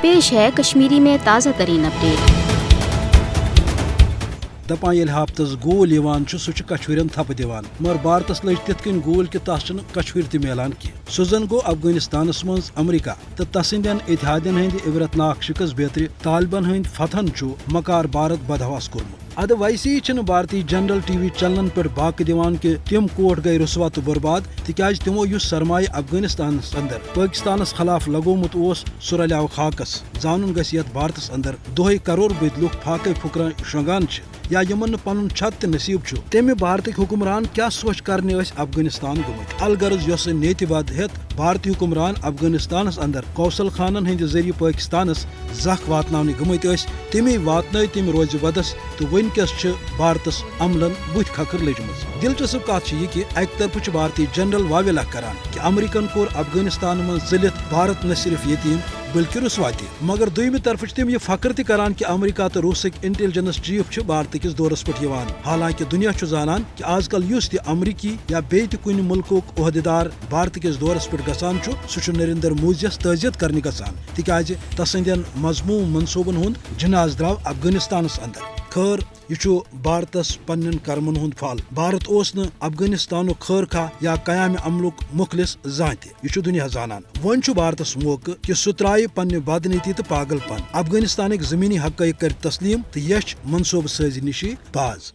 پیش ہے کشمیری میں تازہ ترین اپڈیٹ۔ دپان یل ہاپتس گول یوان سہ کشورین تھپ دیوان مگر بھارتس لج تت کن گول کہ تس کشور تہ ملان کی سہ زن گو افغانستانس مز امریکہ تو تسندین اتحادین ہند عبرتناک شکست بیتر طالبن ہند فتحن مکار بھارت بدحواس کورمت اد ویسی چھ بھارتی جنرل ٹی وی چینلن پہ باقی دیوان کہ تم کوٹ گئی رسوا تو برباد تکیاز تمو اس سرمایہ افغانستانس اندر پاکستانس خلاف لگومت سہ رلیو خاکس زانن گھ یت بھارتس اندر دہے کرور بد لوک پھاقے پھکران شونگان یا یمن پن چھت نصیب تمہ بھارتک حکمران کیا سوچ کرنے افغانستان گمت الغرض یس نیت ود ہت بھارتی حکمران افغانستانس اندر کوثل خانن ہند ذریعہ پاکستانس زخ واتن گمت تمی واتن تم روز ودس تو ونکس بھارتس عملن بت کھکر لجمت دلچسپ کت یہ کہ اکہ طرف بھارتی جنرل واویلا کران کہ امریکن کور افغانستان من ژلتھ بھارت نہ صرف یتیم بلکہ رسوا تہ مگر دویمہ طرف تم یہ فخر تہ کران کہ امریکہ تو روسک انٹیلجنس چیف بھارت کس دورس پہ حالانکہ دنیا زانان کہ آز کل اس تہ امریکی یا بیت کن ملکک عہدیدار بھارت کس دورس پہ گسان سہ نریندر مودیس تعزیت کرنے گسان تکیاز تسندین مضموم منصوبن ہند جناز درو افغانستانس اندر خیر یہ بھارتس پنن کرمن ہند پھل بھارت ن افغانستان خیر خواہ یا قیام عملک مخلص زان تہ یہ دنیا زانان ون بھارتس موقع کہ سہ ترائے پنہ بدنیتی تو پاگل پن افغانستانک زمینی حقائق کر تسلیم تو یچھ منصوبہ سازی نش باز۔